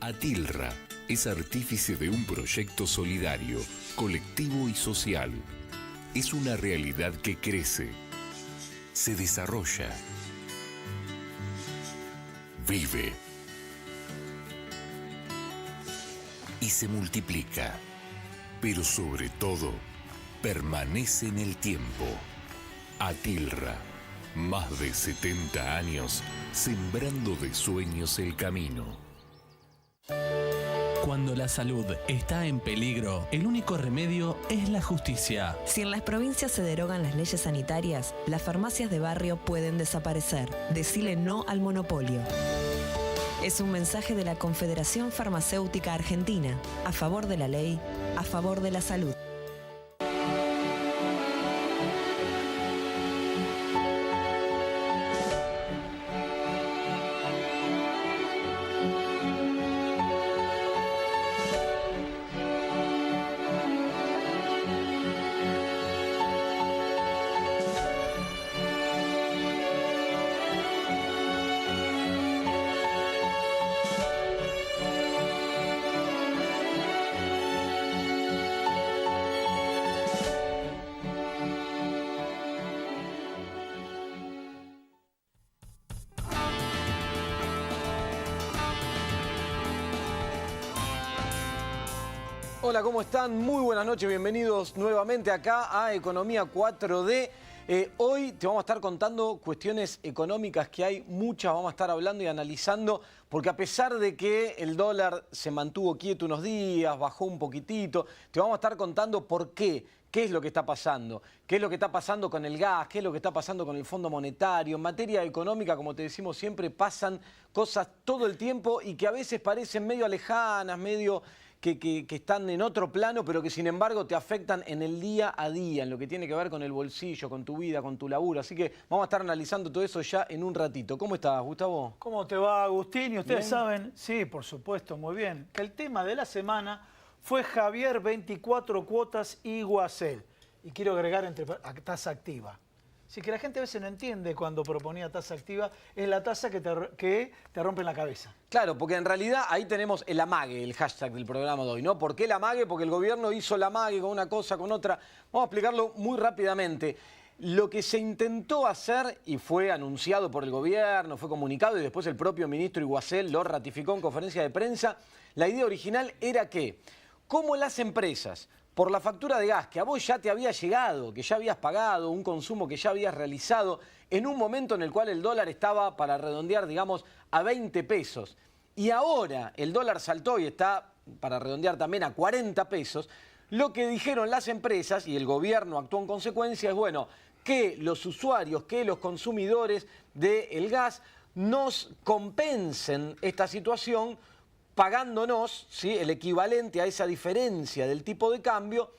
Atilra es artífice de un proyecto solidario, colectivo y social. Es una realidad que crece, se desarrolla, vive y se multiplica, pero sobre todo permanece en el tiempo. Atilra, más de 70 años sembrando de sueños el camino. Cuando la salud está en peligro, el único remedio es la justicia. Si en las provincias se derogan las leyes sanitarias, las farmacias de barrio pueden desaparecer. Decile no al monopolio. Es un mensaje de la Confederación Farmacéutica Argentina, a favor de la ley, a favor de la salud. Hola, ¿cómo están? Muy buenas noches, bienvenidos nuevamente acá a Economía 4D. Hoy te vamos a estar contando cuestiones económicas que hay muchas, vamos a estar hablando y analizando, porque a pesar de que el dólar se mantuvo quieto unos días, bajó un poquitito, te vamos a estar contando por qué. ¿Qué es lo que está pasando? ¿Qué es lo que está pasando con el gas? ¿Qué es lo que está pasando con el Fondo Monetario? En materia económica, como te decimos siempre, pasan cosas todo el tiempo y que a veces parecen medio lejanas, medio que están en otro plano, pero que sin embargo te afectan en el día a día, en lo que tiene que ver con el bolsillo, con tu vida, con tu laburo. Así que vamos a estar analizando todo eso ya en un ratito. ¿Cómo estás, Gustavo? ¿Cómo te va, Agustín? Y ustedes ¿Bien? saben, sí, por supuesto, muy bien, que el tema de la semana fue Javier 24 cuotas y Guasel. Y quiero agregar entre tasa activa. Así que la gente a veces no entiende cuando proponía tasa activa, es la tasa que te rompe en la cabeza. Claro, porque en realidad ahí tenemos el amague, el hashtag del programa de hoy, ¿no? ¿Por qué el amague? Porque el gobierno hizo el amague con una cosa, con otra. Vamos a explicarlo muy rápidamente. Lo que se intentó hacer y fue anunciado por el gobierno, fue comunicado y después el propio ministro Iguacel lo ratificó en conferencia de prensa, la idea original era que, como las empresas, por la factura de gas que a vos ya te había llegado, que ya habías pagado, un consumo que ya habías realizado, en un momento en el cual el dólar estaba, para redondear, digamos, a 20 pesos, y ahora el dólar saltó y está, para redondear también, a 40 pesos, lo que dijeron las empresas, y el gobierno actuó en consecuencia, es, bueno, que los usuarios, que los consumidores del gas nos compensen esta situación pagándonos, ¿sí?, el equivalente a esa diferencia del tipo de cambio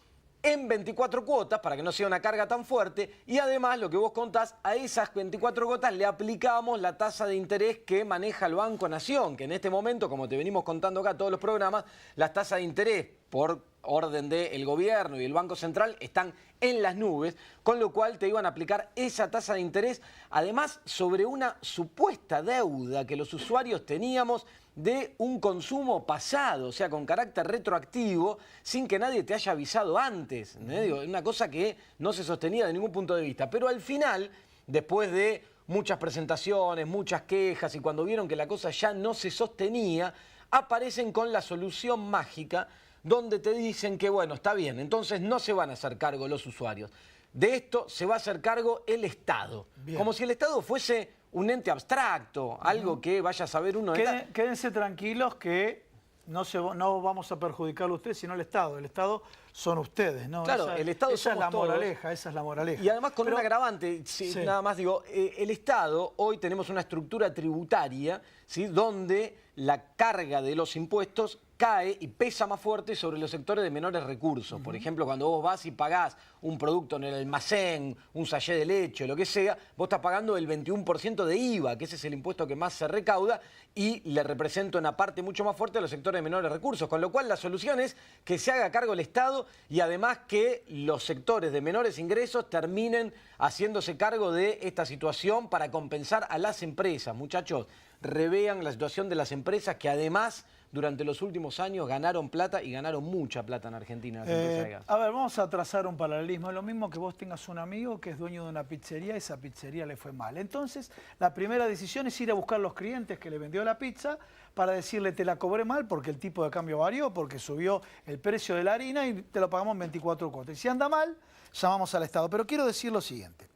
en 24 cuotas para que no sea una carga tan fuerte y además lo que vos contás, a esas 24 cuotas le aplicamos la tasa de interés que maneja el Banco Nación, que en este momento, como te venimos contando acá todos los programas, las tasas de interés por orden del gobierno y el Banco Central están en las nubes, con lo cual te iban a aplicar esa tasa de interés, además sobre una supuesta deuda que los usuarios teníamos de un consumo pasado, o sea, con carácter retroactivo, sin que nadie te haya avisado antes. Digo, una cosa que no se sostenía de ningún punto de vista. Pero al final, después de muchas presentaciones, muchas quejas, y cuando vieron que la cosa ya no se sostenía, aparecen con la solución mágica, donde te dicen que, bueno, está bien, entonces no se van a hacer cargo los usuarios. De esto se va a hacer cargo el Estado. Bien. Como si el Estado fuese un ente abstracto, algo que vaya a saber uno. Quédense tranquilos que no vamos a perjudicarlo a ustedes, sino el Estado. El Estado son ustedes, ¿no? Claro, el Estado esa somos es la todos. Moraleja, esa es la moraleja. Y además con un agravante, sí. Nada más digo, el Estado, hoy tenemos una estructura tributaria, ¿sí?, donde la carga de los impuestos cae y pesa más fuerte sobre los sectores de menores recursos. Por ejemplo, cuando vos vas y pagás un producto en el almacén, un sachet de leche, lo que sea, vos estás pagando el 21% de IVA, que ese es el impuesto que más se recauda, y le representa una parte mucho más fuerte a los sectores de menores recursos. Con lo cual la solución es que se haga cargo el Estado y además que los sectores de menores ingresos terminen haciéndose cargo de esta situación para compensar a las empresas. Muchachos, revean la situación de las empresas que además durante los últimos años ganaron plata y ganaron mucha plata en Argentina. Las empresas de gas. A ver, vamos a trazar un paralelismo. Es lo mismo que vos tengas un amigo que es dueño de una pizzería y esa pizzería le fue mal. Entonces, la primera decisión es ir a buscar los clientes que le vendió la pizza para decirle te la cobré mal porque el tipo de cambio varió, porque subió el precio de la harina y te lo pagamos en 24 cuotas. Y si anda mal, llamamos al Estado. Pero quiero decir lo siguiente.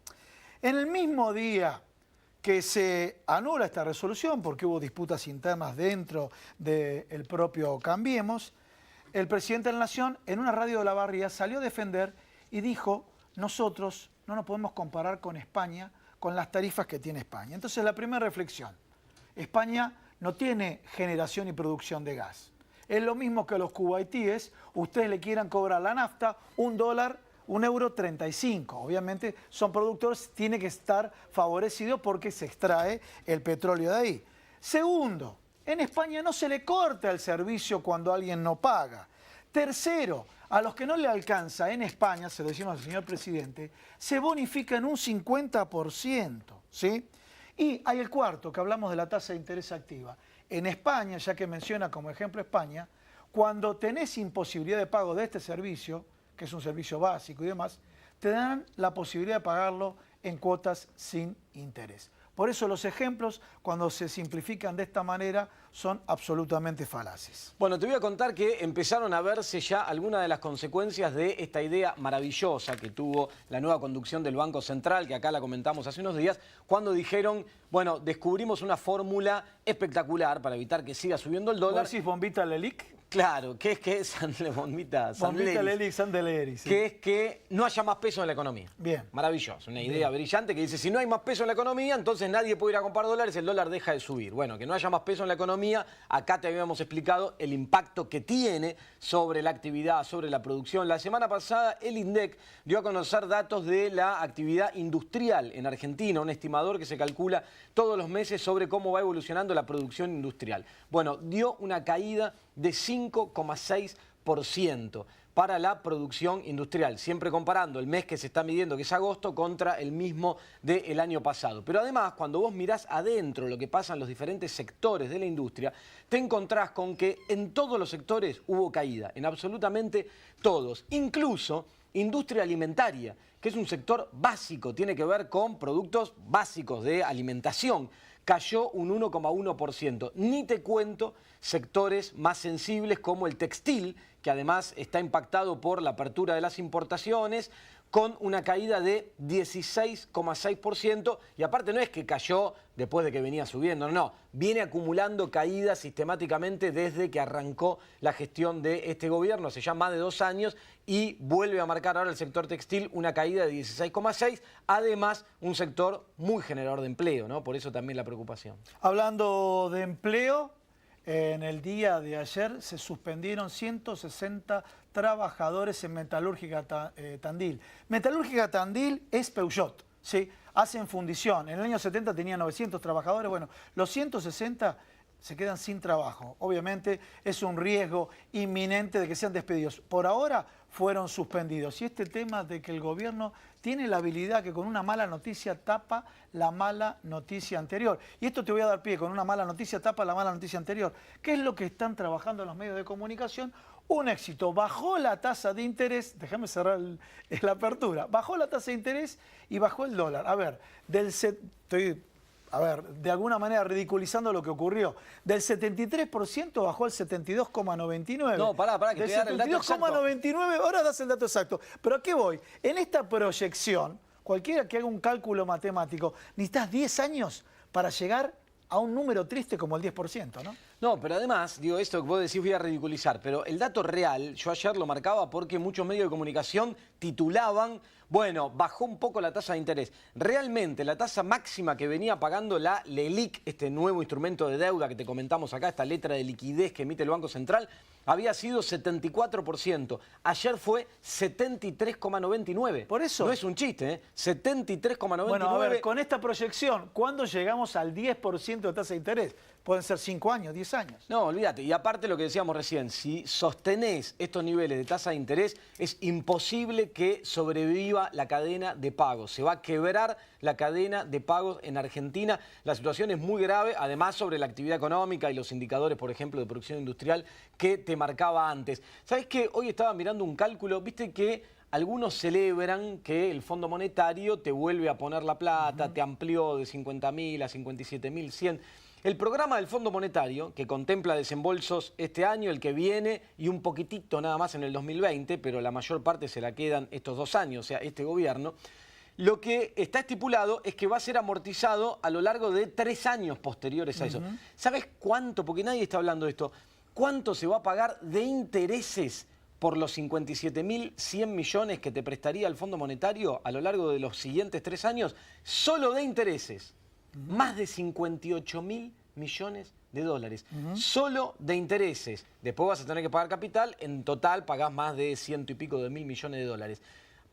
En el mismo día que se anula esta resolución, porque hubo disputas internas dentro del propio Cambiemos, el presidente de la Nación en una radio de La Barría salió a defender y dijo, nosotros no nos podemos comparar con España, con las tarifas que tiene España. Entonces la primera reflexión, España no tiene generación y producción de gas. Es lo mismo que los cubaitíes, ustedes le quieran cobrar la nafta $1, €1.35. Obviamente son productores, tiene que estar favorecido porque se extrae el petróleo de ahí. Segundo, en España no se le corta el servicio cuando alguien no paga. Tercero, a los que no le alcanza en España, se lo decimos al señor presidente, se bonifica en un 50%, ¿sí? Y hay el cuarto, que hablamos de la tasa de interés activa. En España, ya que menciona como ejemplo España, cuando tenés imposibilidad de pago de este servicio, que es un servicio básico y demás, te dan la posibilidad de pagarlo en cuotas sin interés. Por eso los ejemplos, cuando se simplifican de esta manera, son absolutamente falaces. Bueno, te voy a contar que empezaron a verse ya algunas de las consecuencias de esta idea maravillosa que tuvo la nueva conducción del Banco Central, que acá la comentamos hace unos días, cuando dijeron, bueno, descubrimos una fórmula espectacular para evitar que siga subiendo el dólar. ¿Vos decís bombita Lelic? Claro, que es que bombita Sandeleri, sí. Que es que no haya más peso en la economía. Bien. Maravilloso, una idea brillante que dice, si no hay más peso en la economía, entonces nadie puede ir a comprar dólares, el dólar deja de subir. Bueno, que no haya más peso en la economía, acá te habíamos explicado el impacto que tiene sobre la actividad, sobre la producción. La semana pasada el INDEC dio a conocer datos de la actividad industrial en Argentina, un estimador que se calcula todos los meses sobre cómo va evolucionando la producción industrial. Bueno, dio una caída de 5,6% para la producción industrial, siempre comparando el mes que se está midiendo, que es agosto, contra el mismo del año pasado. Pero además, cuando vos mirás adentro lo que pasa en los diferentes sectores de la industria, te encontrás con que en todos los sectores hubo caída, en absolutamente todos, incluso industria alimentaria, que es un sector básico, tiene que ver con productos básicos de alimentación, cayó un 1,1%. Ni te cuento sectores más sensibles como el textil, que además está impactado por la apertura de las importaciones, con una caída de 16,6%, y aparte no es que cayó después de que venía subiendo, no, viene acumulando caídas sistemáticamente desde que arrancó la gestión de este gobierno, hace ya más de 2 años, y vuelve a marcar ahora el sector textil una caída de 16,6%, además un sector muy generador de empleo, ¿no? Por eso también la preocupación. Hablando de empleo, en el día de ayer se suspendieron 160 trabajadores en Metalúrgica Tandil. Metalúrgica Tandil es Peugeot, ¿sí? Hacen fundición. En el año 70 tenía 900 trabajadores. Bueno, los 160 se quedan sin trabajo. Obviamente es un riesgo inminente de que sean despedidos. Por ahora fueron suspendidos. Y este tema de que el gobierno tiene la habilidad que con una mala noticia tapa la mala noticia anterior. Y esto te voy a dar pie, con una mala noticia tapa la mala noticia anterior. ¿Qué es lo que están trabajando los medios de comunicación? Un éxito. Bajó la tasa de interés, déjame cerrar la apertura, bajó la tasa de interés y bajó el dólar. A ver, de alguna manera ridiculizando lo que ocurrió. Del 73% bajó al 72,99. No, pará, que te voy a dar el dato exacto. 72,99, ahora das el dato exacto. Pero ¿a qué voy? En esta proyección, cualquiera que haga un cálculo matemático, necesitas 10 años para llegar a un número triste como el 10%, ¿no? No, pero además, digo, esto que vos decís voy a ridiculizar, pero el dato real, yo ayer lo marcaba porque muchos medios de comunicación titulaban, bueno, bajó un poco la tasa de interés. Realmente la tasa máxima que venía pagando la LELIQ, este nuevo instrumento de deuda que te comentamos acá, esta letra de liquidez que emite el Banco Central, había sido 74%. Ayer fue 73,99%. Por eso. No es un chiste, ¿eh? 73,99%. Bueno, a ver, con esta proyección, ¿cuándo llegamos al 10% de tasa de interés? pueden ser 5 años, 10 años. No, olvídate. Y aparte lo que decíamos recién, si sostenés estos niveles de tasa de interés, es imposible que sobreviva la cadena de pagos. Se va a quebrar la cadena de pagos en Argentina. La situación es muy grave, además sobre la actividad económica y los indicadores, por ejemplo, de producción industrial que te marcaba antes. ¿Sabés qué? Hoy estaba mirando un cálculo, viste que algunos celebran que el Fondo Monetario te vuelve a poner la plata, te amplió de 50.000 a 57.100. El programa del Fondo Monetario, que contempla desembolsos este año, el que viene y un poquitito nada más en el 2020, pero la mayor parte se la quedan estos 2 años, o sea, este gobierno, lo que está estipulado es que va a ser amortizado a lo largo de 3 años posteriores a eso. ¿Sabes cuánto? Porque nadie está hablando de esto. ¿Cuánto se va a pagar de intereses por los 57.100 millones que te prestaría el Fondo Monetario a lo largo de los siguientes 3 años? Solo de intereses. Más de 58.000 millones de dólares. Solo de intereses. Después vas a tener que pagar capital. En total pagás más de 100 y pico de mil millones de dólares.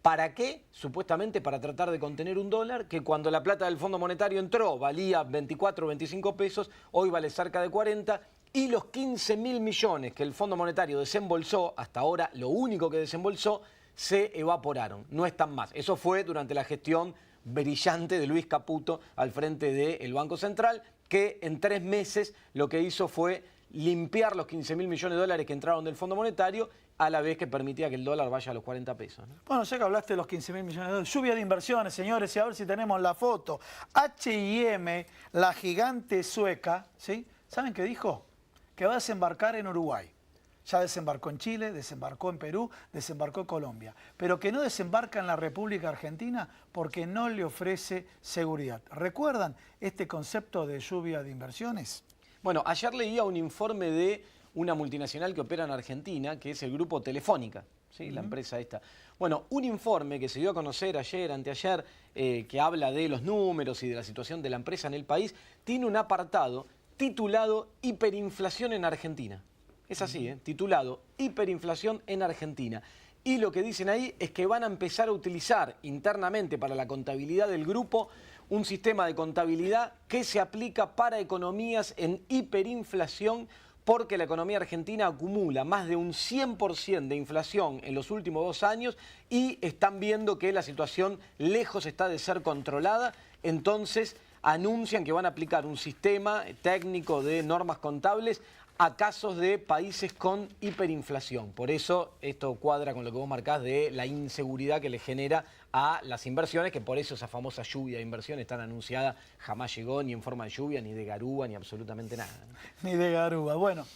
¿Para qué? Supuestamente para tratar de contener un dólar que cuando la plata del Fondo Monetario entró valía 24 o 25 pesos, hoy vale cerca de 40. Y los 15.000 millones que el Fondo Monetario desembolsó, hasta ahora lo único que desembolsó, se evaporaron. No están más. Eso fue durante la gestión brillante de Luis Caputo al frente del Banco Central, que en 3 meses lo que hizo fue limpiar los 15.000 millones de dólares que entraron del Fondo Monetario, a la vez que permitía que el dólar vaya a los 40 pesos. ¿No? Bueno, ya que hablaste de los 15.000 millones de dólares, lluvia de inversiones, señores, y a ver si tenemos la foto. H&M, la gigante sueca, ¿sí? ¿Saben qué dijo? Que va a desembarcar en Uruguay. Ya desembarcó en Chile, desembarcó en Perú, desembarcó en Colombia. Pero que no desembarca en la República Argentina porque no le ofrece seguridad. ¿Recuerdan este concepto de lluvia de inversiones? Bueno, ayer leía un informe de una multinacional que opera en Argentina, que es el Grupo Telefónica, ¿sí? La empresa esta. Bueno, un informe que se dio a conocer ayer, anteayer, que habla de los números y de la situación de la empresa en el país, tiene un apartado titulado Hiperinflación en Argentina. Es así, titulado Hiperinflación en Argentina. Y lo que dicen ahí es que van a empezar a utilizar internamente para la contabilidad del grupo un sistema de contabilidad que se aplica para economías en hiperinflación, porque la economía argentina acumula más de un 100% de inflación en los últimos 2 años y están viendo que la situación lejos está de ser controlada. Entonces anuncian que van a aplicar un sistema técnico de normas contables a casos de países con hiperinflación. Por eso esto cuadra con lo que vos marcás de la inseguridad que le genera a las inversiones, que por eso esa famosa lluvia de inversiones tan anunciada jamás llegó ni en forma de lluvia, ni de garúa, ni absolutamente nada. Ni de garúa. Bueno,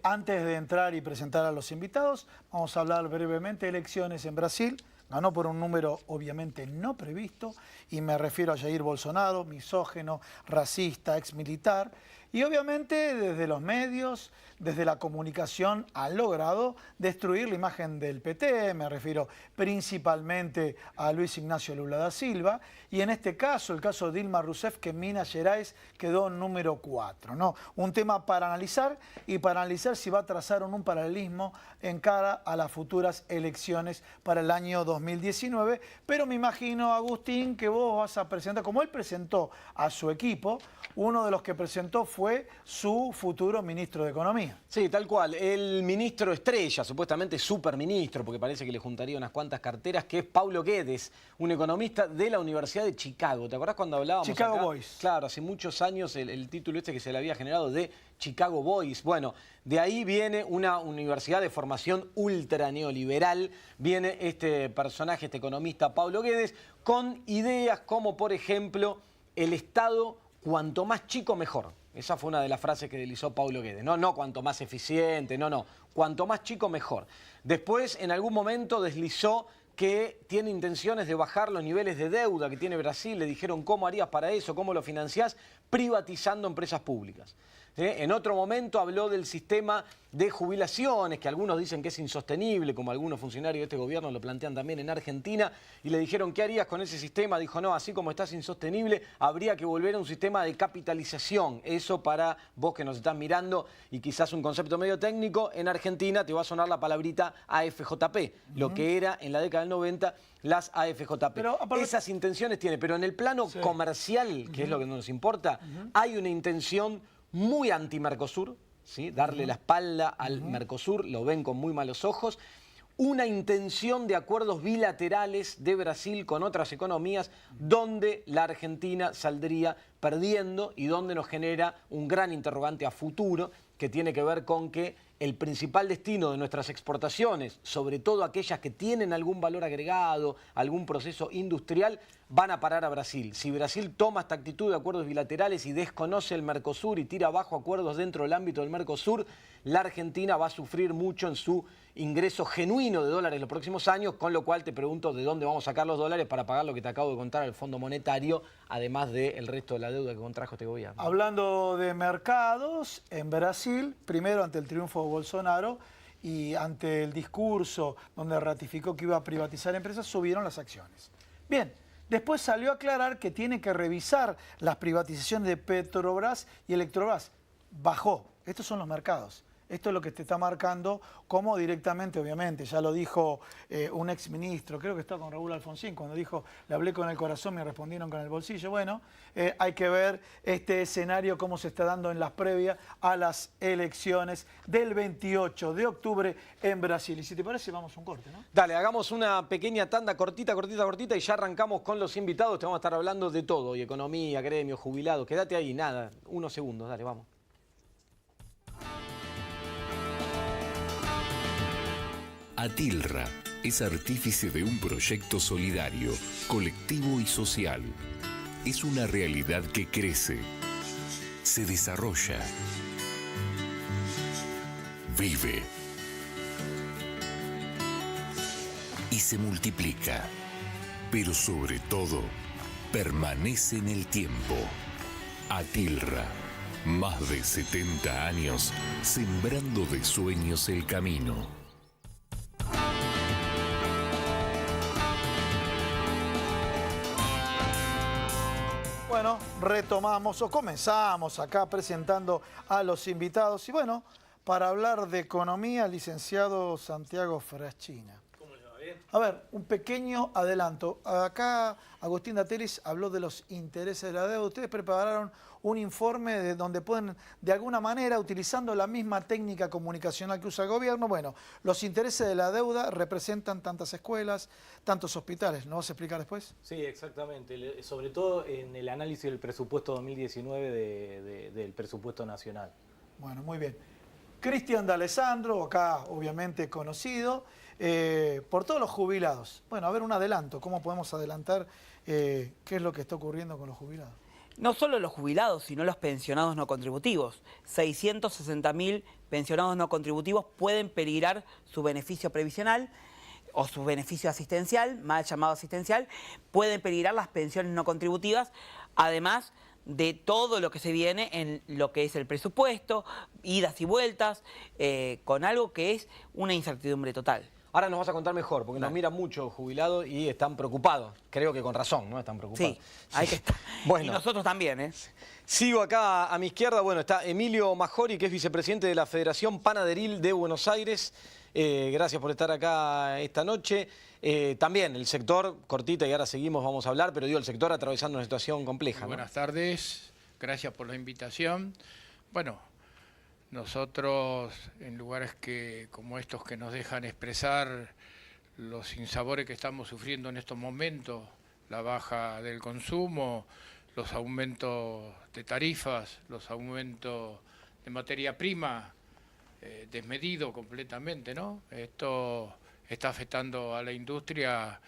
antes de entrar y presentar a los invitados, vamos a hablar brevemente de elecciones en Brasil. Ganó por un número obviamente no previsto, y me refiero a Jair Bolsonaro, misógino, racista, exmilitar. Y obviamente desde los medios, desde la comunicación, han logrado destruir la imagen del PT, me refiero principalmente a Luis Ignacio Lula da Silva, y en este caso, el caso de Dilma Rousseff, que en Minas Gerais quedó número 4, ¿no? Un tema para analizar, y para analizar si va a trazar un paralelismo en cara a las futuras elecciones para el año 2019, pero me imagino, Agustín, que vos vas a presentar, como él presentó a su equipo, uno de los que presentó fue su futuro ministro de Economía. Sí, tal cual. El ministro estrella, supuestamente superministro, porque parece que le juntaría unas cuantas carteras, que es Paulo Guedes, un economista de la Universidad de Chicago. ¿Te acordás cuando hablábamos Chicago acá? Boys. Claro, hace muchos años el título este que se le había generado de Chicago Boys. Bueno, de ahí viene una universidad de formación ultra neoliberal. Viene este personaje, este economista Paulo Guedes, con ideas como, por ejemplo, el Estado cuanto más chico mejor. Esa fue una de las frases que deslizó Paulo Guedes. No cuanto más eficiente, no. Cuanto más chico mejor. Después, en algún momento, deslizó que tiene intenciones de bajar los niveles de deuda que tiene Brasil. Le dijeron, ¿cómo harías para eso? ¿Cómo lo financiás? Privatizando empresas públicas. ¿Sí? En otro momento habló del sistema de jubilaciones, que algunos dicen que es insostenible, como algunos funcionarios de este gobierno lo plantean también en Argentina, y le dijeron, ¿qué harías con ese sistema? Dijo, no, así como estás insostenible, habría que volver a un sistema de capitalización. Eso para vos que nos estás mirando, y quizás un concepto medio técnico, en Argentina te va a sonar la palabrita AFJP, lo que era en la década del 90 las AFJP. Pero, esas intenciones tiene, pero en el plano comercial, que es lo que nos importa, hay una intención muy anti-Mercosur, ¿sí? Darle la espalda al Mercosur, lo ven con muy malos ojos. Una intención de acuerdos bilaterales de Brasil con otras economías donde la Argentina saldría perdiendo y donde nos genera un gran interrogante a futuro que tiene que ver con que el principal destino de nuestras exportaciones, sobre todo aquellas que tienen algún valor agregado, algún proceso industrial, van a parar a Brasil. Si Brasil toma esta actitud de acuerdos bilaterales y desconoce el Mercosur y tira abajo acuerdos dentro del ámbito del Mercosur, la Argentina va a sufrir mucho en su ingreso genuino de dólares los próximos años, con lo cual te pregunto de dónde vamos a sacar los dólares para pagar lo que te acabo de contar al Fondo Monetario, además del resto de la deuda que contrajo este gobierno. Hablando de mercados, en Brasil, primero ante el triunfo de Bolsonaro y ante el discurso donde ratificó que iba a privatizar empresas, subieron las acciones. Bien, después salió a aclarar que tiene que revisar las privatizaciones de Petrobras y Electrobras. Bajó. Estos son los mercados. Esto es lo que te está marcando cómo directamente, obviamente, ya lo dijo un exministro, creo que está con Raúl Alfonsín, cuando dijo, le hablé con el corazón, me respondieron con el bolsillo. Bueno, hay que ver este escenario, cómo se está dando en las previas a las elecciones del 28 de octubre en Brasil. Y si te parece, vamos a un corte, ¿no? Dale, hagamos una pequeña tanda cortita y ya arrancamos con los invitados. Te vamos a estar hablando de todo, y economía, gremios, jubilados. Quédate ahí, nada, unos segundos, dale, vamos. Atilra es artífice de un proyecto solidario, colectivo y social. Es una realidad que crece, se desarrolla, vive y se multiplica, pero sobre todo permanece en el tiempo. Atilra, más de 70 años sembrando de sueños el camino. Bueno, retomamos o comenzamos acá presentando a los invitados. Y bueno, para hablar de economía, licenciado Santiago Fraschina. ¿Cómo le va? ¿Bien? A ver, un pequeño adelanto. Acá Agustín Datelis habló de los intereses de la deuda. Ustedes prepararon un informe de donde pueden, de alguna manera, utilizando la misma técnica comunicacional que usa el gobierno, bueno, los intereses de la deuda representan tantas escuelas, tantos hospitales. ¿Nos vas a explicar después? Sí, exactamente. Sobre todo en el análisis del presupuesto 2019 del presupuesto nacional. Bueno, muy bien. Cristian D'Alessandro, acá obviamente conocido, por todos los jubilados. Bueno, a ver, un adelanto. ¿Cómo podemos adelantar qué es lo que está ocurriendo con los jubilados? No solo los jubilados, sino los pensionados no contributivos. 660.000 pensionados no contributivos pueden peligrar su beneficio previsional o su beneficio asistencial, mal llamado asistencial, pueden peligrar las pensiones no contributivas, además de todo lo que se viene en lo que es el presupuesto, idas y vueltas, con algo que es una incertidumbre total. Ahora nos vas a contar mejor, porque nos miran muchos jubilados y están preocupados. Creo que con razón, ¿no? Están preocupados. Sí, hay que estar. Bueno, y nosotros también, ¿eh? Sigo acá a mi izquierda. Bueno, está Emilio Majori, que es vicepresidente de la Federación Panaderil de Buenos Aires. Gracias por estar acá esta noche. También el sector, cortita y ahora seguimos, vamos a hablar, pero digo, el sector atravesando una situación compleja, ¿no? Buenas tardes, gracias por la invitación. Bueno, nosotros en lugares como estos que nos dejan expresar los sinsabores que estamos sufriendo en estos momentos, la baja del consumo, los aumentos de tarifas, los aumentos de materia prima, desmedido completamente, ¿no? Esto está afectando a la industria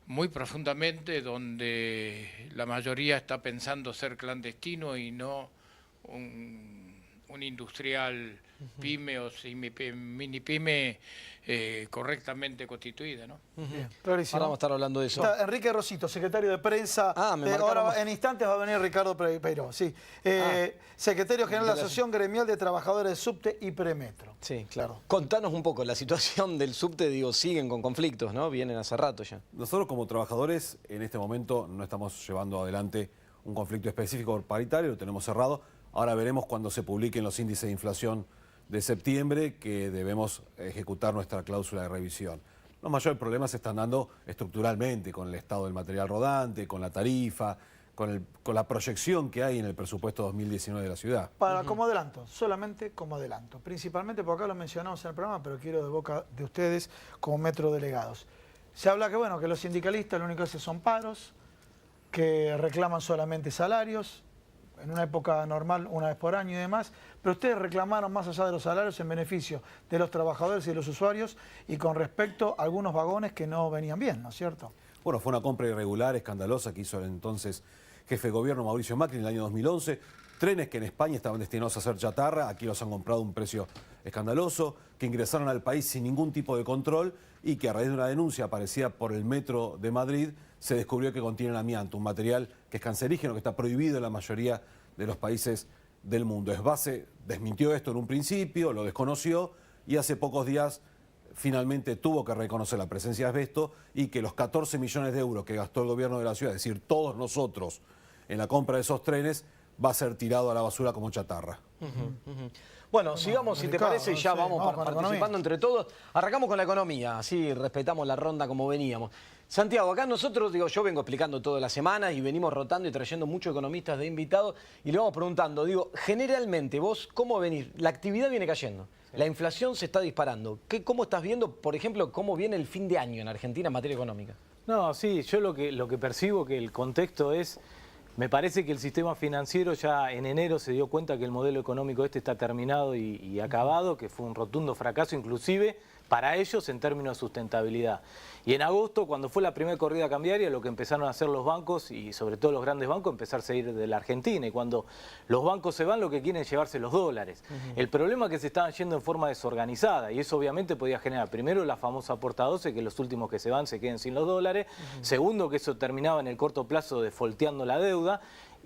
muy profundamente, donde la mayoría está pensando ser clandestino y no un industrial pyme o mini pyme correctamente constituida, ¿no? Bien, clarísimo. Ahora vamos a estar hablando de eso. Está Enrique Rosito, secretario de prensa. Ahora en instantes va a venir Ricardo Peiró, sí. Secretario general de la Asociación Gremial de Trabajadores de Subte y Premetro. Sí, claro. Contanos un poco, la situación del subte, digo, siguen con conflictos, ¿no? Vienen hace rato ya. Nosotros como trabajadores en este momento no estamos llevando adelante un conflicto específico paritario, lo tenemos cerrado. Ahora veremos cuando se publiquen los índices de inflación de septiembre que debemos ejecutar nuestra cláusula de revisión. Los mayores problemas se están dando estructuralmente con el estado del material rodante, con la tarifa, con la proyección que hay en el presupuesto 2019 de la ciudad. Como adelanto, solamente como adelanto. Principalmente, por acá lo mencionamos en el programa, pero quiero de boca de ustedes como metrodelegados. Se habla que, bueno, que los sindicalistas lo único que hacen son paros, que reclaman solamente salarios, en una época normal, una vez por año y demás, pero ustedes reclamaron más allá de los salarios en beneficio de los trabajadores y de los usuarios y con respecto a algunos vagones que no venían bien, ¿no es cierto? Bueno, fue una compra irregular, escandalosa, que hizo el entonces jefe de gobierno Mauricio Macri en el año 2011. Trenes que en España estaban destinados a ser chatarra, aquí los han comprado a un precio escandaloso, que ingresaron al país sin ningún tipo de control y que a raíz de una denuncia aparecida por el Metro de Madrid se descubrió que contienen amianto, un material que es cancerígeno, que está prohibido en la mayoría de los países del mundo. Esbase desmintió esto en un principio, lo desconoció y hace pocos días finalmente tuvo que reconocer la presencia de asbesto y que los 14 millones de euros que gastó el gobierno de la ciudad, es decir, todos nosotros en la compra de esos trenes, va a ser tirado a la basura como chatarra. Bueno, sigamos, si te parece, y ya vamos participando entre todos. Arrancamos con la economía, así respetamos la ronda como veníamos. Santiago, acá nosotros, yo vengo explicando toda la semana y venimos rotando y trayendo muchos economistas de invitados y le vamos preguntando, generalmente vos, ¿cómo venís? La actividad viene cayendo, la inflación se está disparando. ¿Cómo estás viendo, por ejemplo, cómo viene el fin de año en Argentina en materia económica? No, sí, yo lo que percibo que el contexto es... Me parece que el sistema financiero ya en enero se dio cuenta que el modelo económico está terminado y acabado, que fue un rotundo fracaso inclusive para ellos en términos de sustentabilidad. Y en agosto, cuando fue la primera corrida cambiaria, lo que empezaron a hacer los bancos y sobre todo los grandes bancos, empezarse a ir de la Argentina. Y cuando los bancos se van, lo que quieren es llevarse los dólares. El problema es que se estaban yendo en forma desorganizada y eso obviamente podía generar, primero, la famosa porta 12, que los últimos que se van se queden sin los dólares. Segundo, que eso terminaba en el corto plazo defolteando la deuda.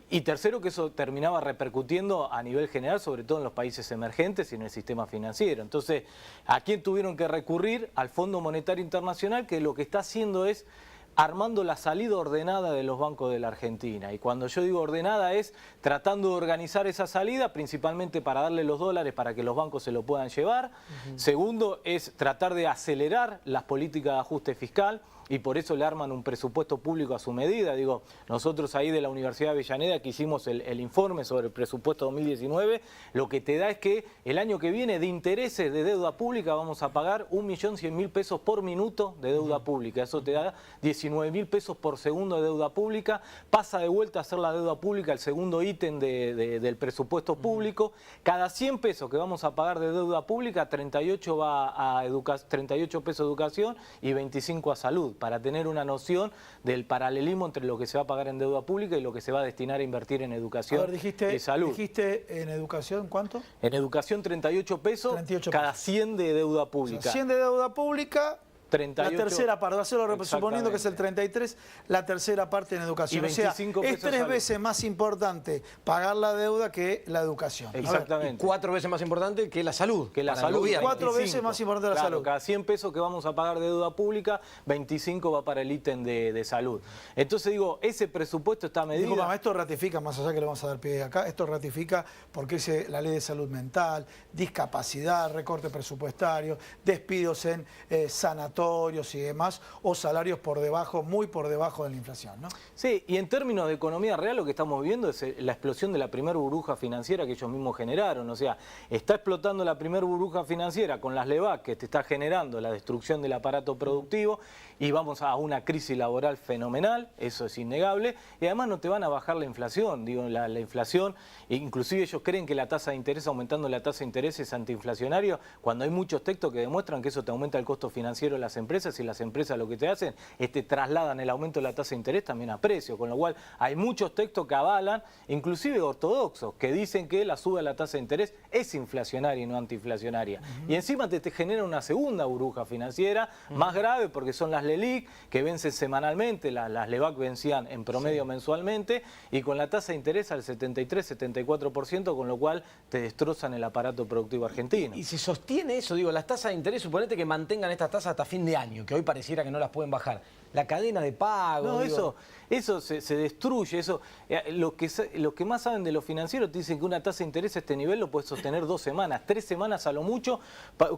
Y tercero, que eso terminaba repercutiendo a nivel general, sobre todo en los países emergentes y en el sistema financiero. Entonces, ¿a quién tuvieron que recurrir? Al Fondo Monetario Internacional, que lo que está haciendo es armando la salida ordenada de los bancos de la Argentina. Y cuando yo digo ordenada es tratando de organizar esa salida, principalmente para darle los dólares para que los bancos se lo puedan llevar. Segundo, es tratar de acelerar las políticas de ajuste fiscal. Y por eso le arman un presupuesto público a su medida. Digo, nosotros ahí de la Universidad de Avellaneda que hicimos el informe sobre el presupuesto 2019, lo que te da es que el año que viene de intereses de deuda pública vamos a pagar 1.100.000 pesos por minuto de deuda pública. Eso te da 19.000 pesos por segundo de deuda pública. Pasa de vuelta a ser la deuda pública el segundo ítem del presupuesto público. Cada 100 pesos que vamos a pagar de deuda pública, 38 va a 38 pesos de educación y 25 a salud, para tener una noción del paralelismo entre lo que se va a pagar en deuda pública y lo que se va a destinar a invertir en educación y salud. ¿Dijiste en educación cuánto? En educación 38 pesos 38 cada 100 de deuda pública. O sea, 100 de deuda pública... 38, la tercera parte, va a ser suponiendo que es el 33, la tercera parte en educación. Y 25 o sea, es 3 veces más importante pagar la deuda que la educación. Exactamente. Y 4 veces más importante que la salud. Que la salud. 4 veces más importante la salud. Cada 100 pesos que vamos a pagar de deuda pública, 25 va para el ítem de salud. Entonces digo, ese presupuesto está medido. Disculpa, esto ratifica, más allá que le vamos a dar pie acá, esto ratifica porque es la ley de salud mental, discapacidad, recorte presupuestario, despidos en sanatorios y demás, o salarios por debajo, muy por debajo de la inflación, ¿no? Sí, y en términos de economía real lo que estamos viendo es la explosión de la primera burbuja financiera que ellos mismos generaron. O sea, está explotando la primera burbuja financiera con las LEVAC que te está generando la destrucción del aparato productivo y vamos a una crisis laboral fenomenal, eso es innegable, y además no te van a bajar la inflación. Digo, la inflación, inclusive ellos creen que la tasa de interés, aumentando la tasa de interés es antiinflacionario, cuando hay muchos textos que demuestran que eso te aumenta el costo financiero de las empresas y las empresas lo que te hacen es te trasladan el aumento de la tasa de interés también a precio, con lo cual hay muchos textos que avalan, inclusive ortodoxos, que dicen que la suba de la tasa de interés es inflacionaria y no antiinflacionaria. Y encima te genera una segunda burbuja financiera, más grave porque son las LELIC, que vencen semanalmente, las LEVAC vencían en promedio mensualmente, y con la tasa de interés al 73-74%, con lo cual te destrozan el aparato productivo argentino. Y si sostiene eso, las tasas de interés, suponete que mantengan estas tasas hasta fin de año, que hoy pareciera que no las pueden bajar. la cadena de pago. No, digo. eso se destruye. Los que más saben de lo financiero te dicen que una tasa de interés a este nivel lo puedes sostener 2 semanas, 3 semanas a lo mucho,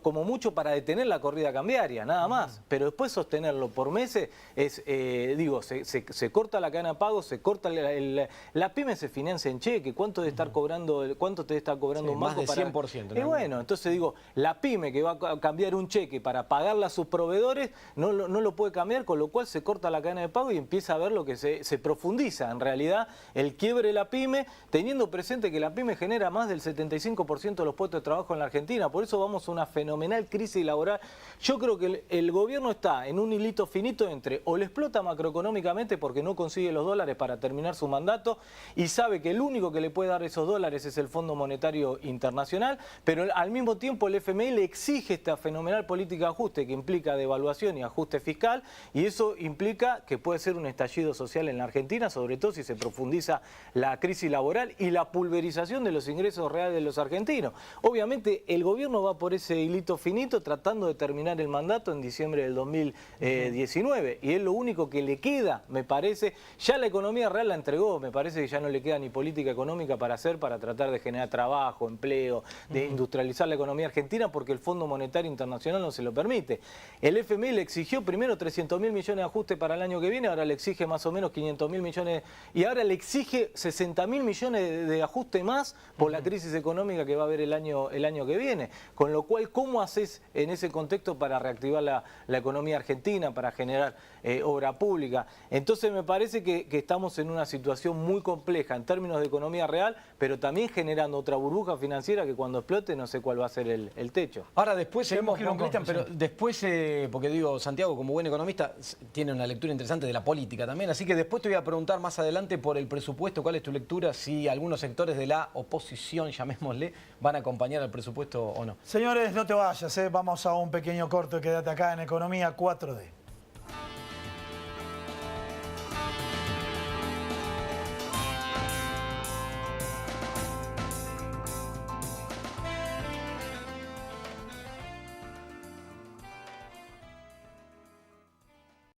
como mucho para detener la corrida cambiaria, nada más. Pero después sostenerlo por meses es, se corta la cadena de pago, se corta la pyme se financia en cheque. ¿Cuánto te está cobrando un banco? Más de 100%. Y bueno, entonces digo, la pyme que va a cambiar un cheque para pagarle a sus proveedores no lo puede cambiar, con lo cual se corta la cadena de pago y empieza a ver lo que se profundiza en realidad el quiebre de la pyme, teniendo presente que la pyme genera más del 75% de los puestos de trabajo en la Argentina. Por eso vamos a una fenomenal crisis laboral. Yo creo que el gobierno está en un hilito finito entre o le explota macroeconómicamente porque no consigue los dólares para terminar su mandato y sabe que el único que le puede dar esos dólares es el Fondo Monetario Internacional, pero al mismo tiempo el FMI le exige esta fenomenal política de ajuste que implica devaluación y ajuste fiscal, y eso implica que puede ser un estallido social en la Argentina, sobre todo si se profundiza la crisis laboral y la pulverización de los ingresos reales de los argentinos. Obviamente el gobierno va por ese hilito finito tratando de terminar el mandato en diciembre del 2019 y es lo único que le queda, me parece. Ya la economía real la entregó, me parece que ya no le queda ni política económica para hacer, para tratar de generar trabajo, empleo, de industrializar la economía argentina, porque el Fondo Monetario Internacional no se lo permite. El FMI le exigió primero 300.000 millones de ajuste para el año que viene, ahora le exige más o menos 500.000 millones y ahora le exige 60.000 millones de ajuste más por la crisis económica que va a haber el año que viene. Con lo cual, ¿cómo haces en ese contexto para reactivar la economía argentina, para generar obra pública? Entonces me parece que estamos en una situación muy compleja en términos de economía real, pero también generando otra burbuja financiera que cuando explote no sé cuál va a ser el techo. Ahora después seguimos con Cristian, pero después, porque digo, Santiago como buen economista tiene una lectura interesante de la política también, así que después te voy a preguntar más adelante por el presupuesto, cuál es tu lectura, si algunos sectores de la oposición, llamémosle, van a acompañar al presupuesto o no. Señores, no te vayas, vamos a un pequeño corte, quédate acá en Economía 4D.